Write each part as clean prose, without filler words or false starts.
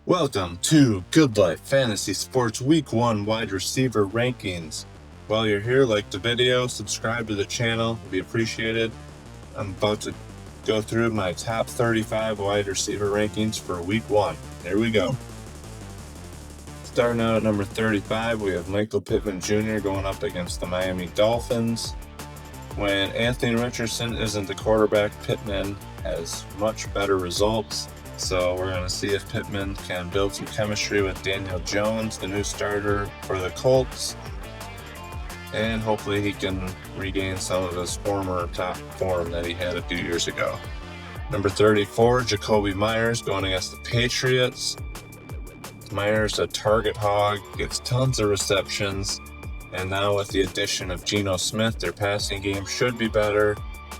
Welcome to Goodlife Fantasy Sports Week 1 wide receiver rankings. While you're here, like the video, subscribe to the channel, it'd be appreciated. I'm about to go through my top 35 wide receiver rankings for Week 1. Here we go. Starting out at number 35, we have Michael Pittman Jr. going up against the Miami Dolphins. When Anthony Richardson isn't the quarterback, Pittman has much better results. So we're going to see if Pittman can build some chemistry with Daniel Jones, the new starter for the Colts. And hopefully he can regain some of his former top form that he had a few years ago. Number 34, Jacoby Myers going against the Patriots. Myers, a target hog, gets tons of receptions. And now with the addition of Geno Smith, their passing game should be better.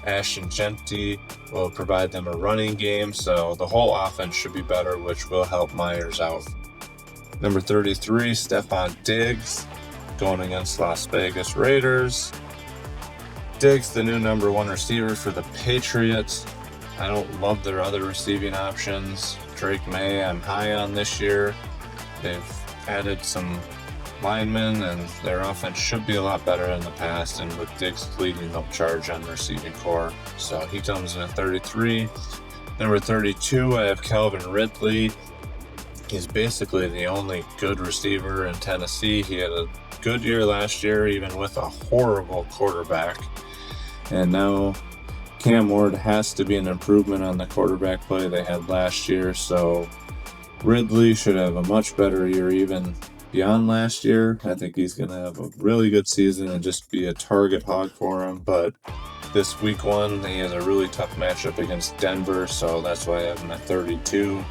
Ashton Genty will provide them a running game, so the whole offense should be better, which will help Myers out. Number 33, Stephon Diggs, going against Las Vegas Raiders. Diggs, the new number 1 receiver for the Patriots. I don't love their other receiving options. Drake May, I'm high on this year. They've added some linemen, and their offense should be a lot better than the past, and with Diggs leading the charge on the receiving core. So he comes in at 33. Number 32, I have Calvin Ridley. He's basically the only good receiver in Tennessee. He had a good year last year, even with a horrible quarterback. And now Cam Ward has to be an improvement on the quarterback play they had last year. So Ridley should have a much better year even beyond last year. I think he's going to have a really good season and just be a target hog for him. But this week 1, he has a really tough matchup against Denver, so that's why I have him at 32.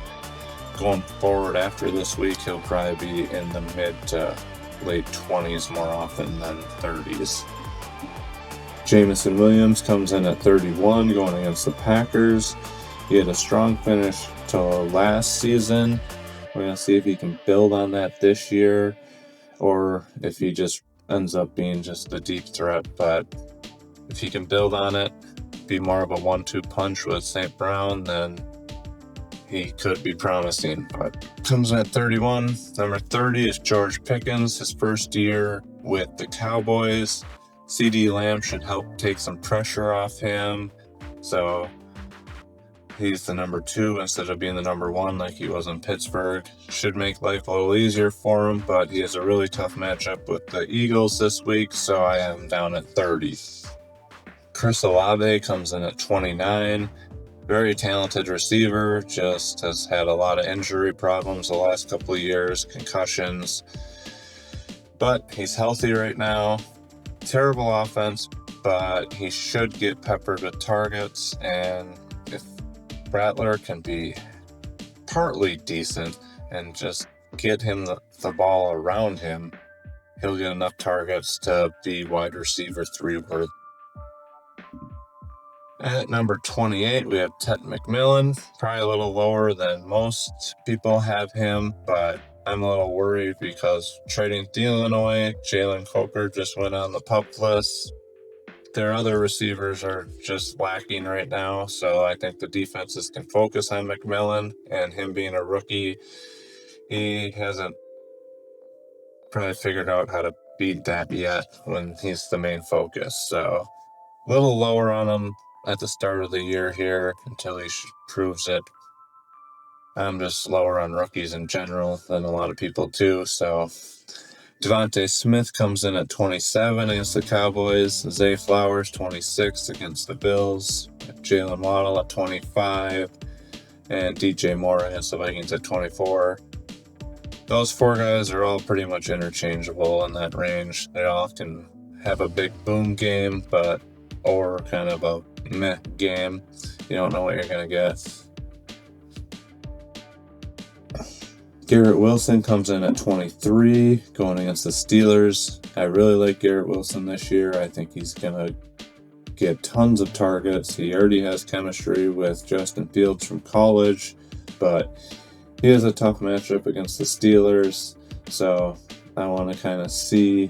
Going forward after this week, he'll probably be in the mid to late 20s more often than 30s. Jameson Williams comes in at 31, going against the Packers. He had a strong finish to last season. We're going to see if he can build on that this year, or if he just ends up being just a deep threat. But if he can build on it, be more of a 1-2 punch with St. Brown, then he could be promising. But comes in at 31. Number 30 is George Pickens, his first year with the Cowboys. CeeDee Lamb should help take some pressure off him. So he's the number 2 instead of being the number 1 like he was in Pittsburgh. Should make life a little easier for him, but he has a really tough matchup with the Eagles this week, so I have him down at 30. Chris Olave comes in at 29. Very talented receiver, just has had a lot of injury problems the last couple of years, concussions. But he's healthy right now. Terrible offense, but he should get peppered with targets, and if Rattler can be partly decent and just get him the ball around him, he'll get enough targets to be wide receiver 3 worth. At number 28, we have Ted McMillan, probably a little lower than most people have him, but I'm a little worried because trading Illinois, Jalen Coker just went on the PUP list. Their other receivers are just lacking right now, so I think the defenses can focus on McMillan, and him being a rookie, he hasn't probably figured out how to beat that yet when he's the main focus. So a little lower on him at the start of the year here until he proves it. I'm just lower on rookies in general than a lot of people too, so Devontae Smith comes in at 27 against the Cowboys. Zay Flowers, 26 against the Bills. Jalen Waddle at 25. And DJ Moore against the Vikings at 24. Those 4 guys are all pretty much interchangeable in that range. They all can have a big boom game, or kind of a meh game. You don't know what you're going to get. Garrett Wilson comes in at 23, going against the Steelers. I really like Garrett Wilson this year. I think he's going to get tons of targets. He already has chemistry with Justin Fields from college, but he has a tough matchup against the Steelers. So I want to kind of see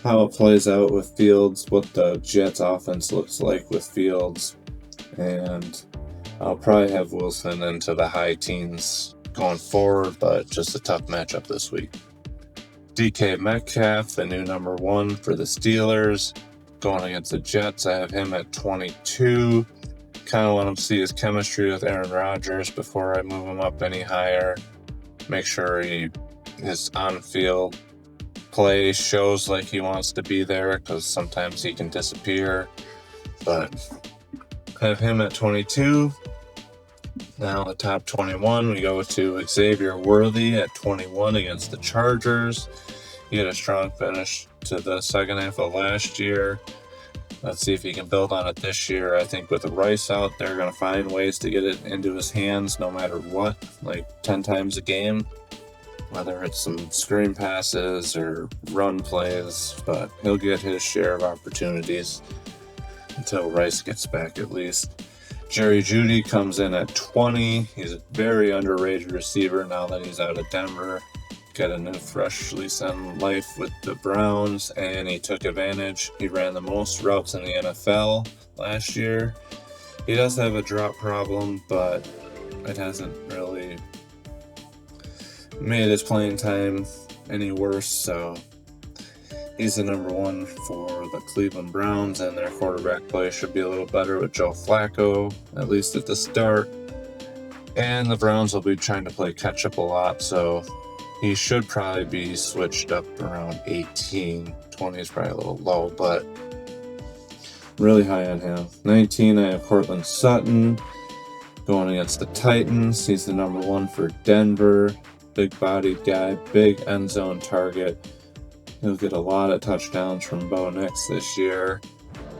how it plays out with Fields, what the Jets offense looks like with Fields. And I'll probably have Wilson into the high teens going forward, but just a tough matchup this week. DK Metcalf, the new number 1 for the Steelers, going against the Jets. I have him at 22. Kind of want to see his chemistry with Aaron Rodgers before I move him up any higher. Make sure his on-field play shows like he wants to be there, because sometimes he can disappear. But I have him at 22. Now the top 21, we go to Xavier Worthy at 21 against the Chargers. He had a strong finish to the second half of last year. Let's see if he can build on it this year. I think with the Rice out, they're going to find ways to get it into his hands no matter what, like 10 times a game, whether it's some screen passes or run plays, but he'll get his share of opportunities until Rice gets back at least. Jerry Jeudy comes in at 20. He's a very underrated receiver now that he's out of Denver. Got a new fresh lease on life with the Browns, and he took advantage. He ran the most routes in the NFL last year. He does have a drop problem, but it hasn't really made his playing time any worse, so he's the number 1 for the Cleveland Browns, and their quarterback play should be a little better with Joe Flacco, at least at the start. And the Browns will be trying to play catch-up a lot, so he should probably be switched up around 18. 20 is probably a little low, but really high on him. 19, I have Cortland Sutton going against the Titans. He's the number 1 for Denver. Big-bodied guy, big end zone target. He'll get a lot of touchdowns from Bo Nix this year,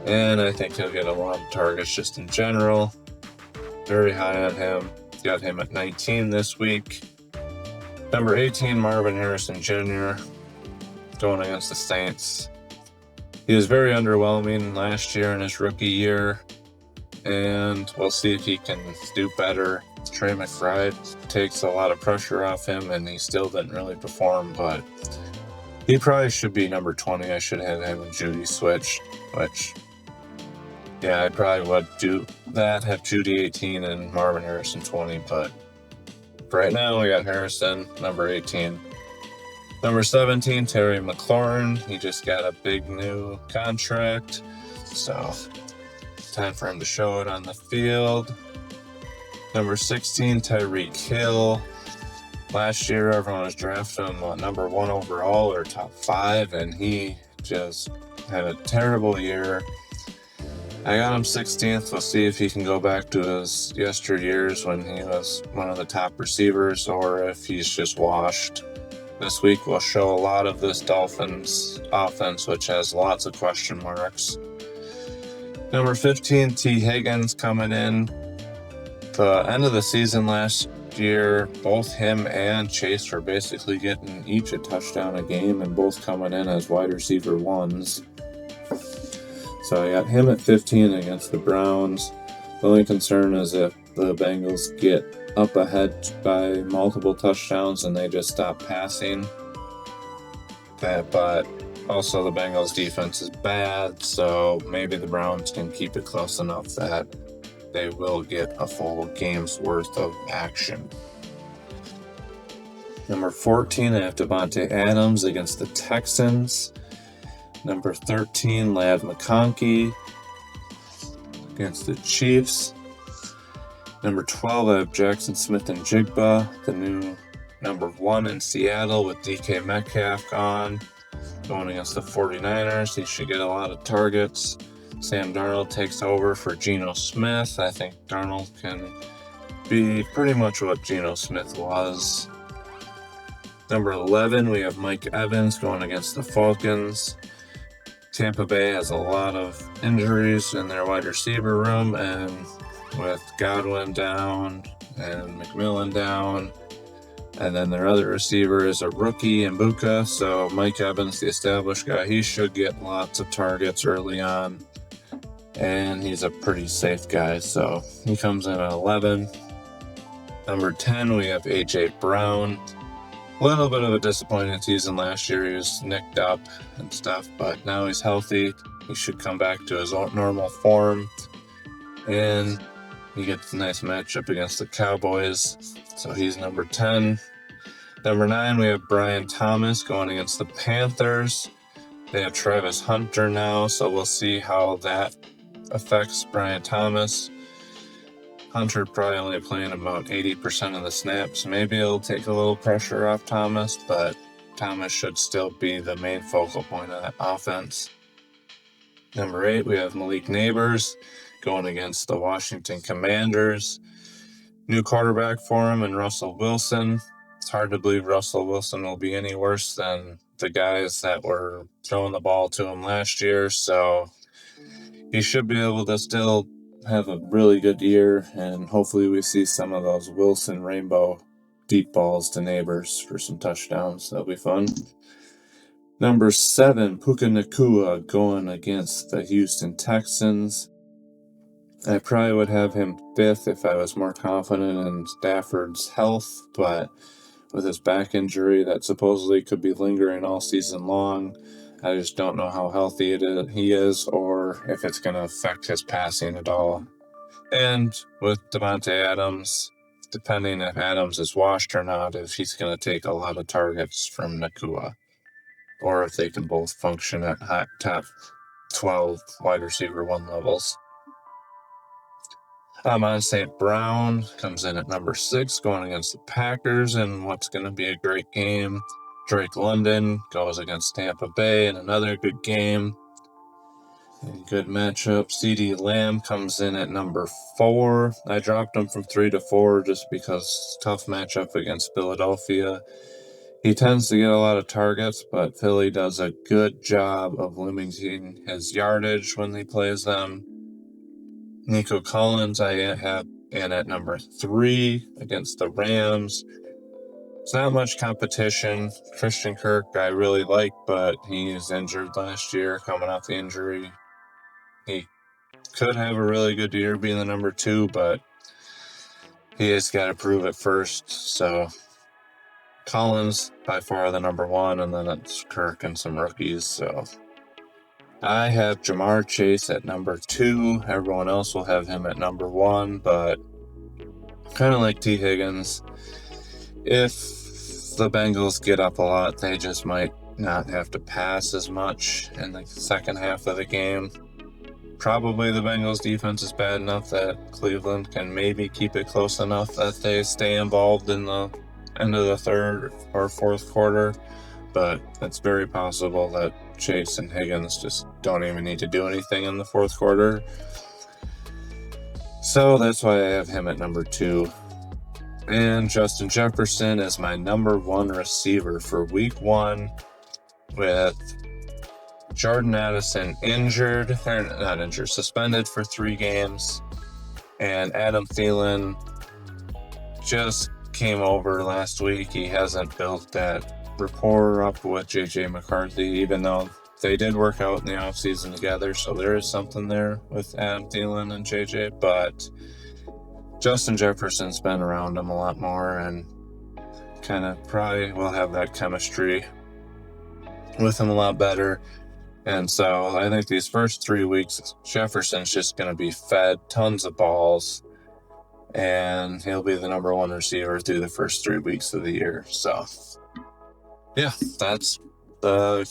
and I think he'll get a lot of targets just in general. Very high on him. Got him at 19 this week. Number 18, Marvin Harrison Jr., going against the Saints. He was very underwhelming last year in his rookie year, and we'll see if he can do better. Trey McBride takes a lot of pressure off him, and he still didn't really perform, but he probably should be number 20. I should have him and Jeudy switched, which, yeah, I probably would do that, have Jeudy 18 and Marvin Harrison 20, but for right now, we got Harrison, number 18. Number 17, Terry McLaurin. He just got a big new contract, so time for him to show it on the field. Number 16, Tyreek Hill. Last year, everyone was drafting him number 1 overall or top 5, and he just had a terrible year. I got him 16th. We'll see if he can go back to his yesteryears when he was one of the top receivers, or if he's just washed. This week will show a lot of this Dolphins offense, which has lots of question marks. Number 15, T. Higgins coming in. The end of the season last year, both him and Chase were basically getting each a touchdown a game, and both coming in as wide receiver 1s. So I got him at 15 against the Browns. The only concern is if the Bengals get up ahead by multiple touchdowns and they just stop passing. But also the Bengals defense is bad, so maybe the Browns can keep it close enough that they will get a full game's worth of action. Number 14, I have Devontae Adams against the Texans. Number 13, Ladd McConkey against the Chiefs. Number 12, I have Jackson Smith and Jigba, the new number 1 in Seattle with DK Metcalf gone, going against the 49ers. He should get a lot of targets. Sam Darnold takes over for Geno Smith. I think Darnold can be pretty much what Geno Smith was. Number 11, we have Mike Evans going against the Falcons. Tampa Bay has a lot of injuries in their wide receiver room, and with Godwin down and McMillan down, and then their other receiver is a rookie, Mbuka. So Mike Evans, the established guy, he should get lots of targets early on, and he's a pretty safe guy, so he comes in at 11. Number 10, we have A.J. Brown. A little bit of a disappointing season last year. He was nicked up and stuff, but now he's healthy. He should come back to his normal form, and he gets a nice matchup against the Cowboys, so he's number 10. Number 9, we have Brian Thomas going against the Panthers. They have Travis Hunter now, so we'll see how that affects Brian Thomas. Hunter probably only playing about 80% of the snaps. Maybe it'll take a little pressure off Thomas, but Thomas should still be the main focal point of that offense. Number 8, we have Malik Neighbors going against the Washington Commanders. New quarterback for him and Russell Wilson. It's hard to believe Russell Wilson will be any worse than the guys that were throwing the ball to him last year, so he should be able to still have a really good year, and hopefully we see some of those Wilson rainbow deep balls to Neighbors for some touchdowns. That'll be fun. Number 7, Puka Nacua going against the Houston Texans. I probably would have him 5th if I was more confident in Stafford's health, but with his back injury that supposedly could be lingering all season long, I just don't know how healthy he is or if it's going to affect his passing at all. And with Devontae Adams, depending if Adams is washed or not, if he's going to take a lot of targets from Nacua, or if they can both function at top 12 wide receiver 1 levels. Amon St. Brown comes in at number 6 going against the Packers in what's going to be a great game. Drake London goes against Tampa Bay in another good game. A good matchup. CeeDee Lamb comes in at number 4. I dropped him from 3 to 4 just because tough matchup against Philadelphia. He tends to get a lot of targets, but Philly does a good job of limiting his yardage when he plays them. Nico Collins I have in at number 3 against the Rams. It's not much competition. Christian Kirk I really like, but he is injured last year, coming off the injury. He could have a really good year being the number 2, but he has got to prove it first. So Collins by far the number 1, and then it's Kirk and some rookies. So I have Jamar Chase at number 2. Everyone else will have him at number 1, but kind of like T. Higgins, if the Bengals get up a lot, they just might not have to pass as much in the second half of the game. Probably the Bengals defense is bad enough that Cleveland can maybe keep it close enough that they stay involved in the end of the third or fourth quarter, but it's very possible that Chase and Higgins just don't even need to do anything in the fourth quarter. So that's why I have him at number 2. And Justin Jefferson is my number 1 receiver for week 1 with Jordan Addison suspended for 3 games. And Adam Thielen just came over last week. He hasn't built that rapport up with J.J. McCarthy, even though they did work out in the offseason together. So there is something there with Adam Thielen and J.J. But Justin Jefferson's been around him a lot more and kind of probably will have that chemistry with him a lot better. And so I think these first 3 weeks, Jefferson's just going to be fed tons of balls, and he'll be the number 1 receiver through the first 3 weeks of the year. So, yeah, that's the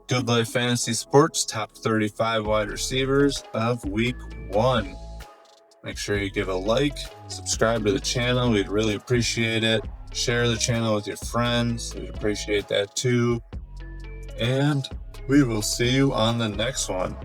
Goodlife Fantasy Sports top 35 wide receivers of week 1. Make sure you give a like, subscribe to the channel. We'd really appreciate it. Share the channel with your friends. We'd appreciate that too. And we will see you on the next one.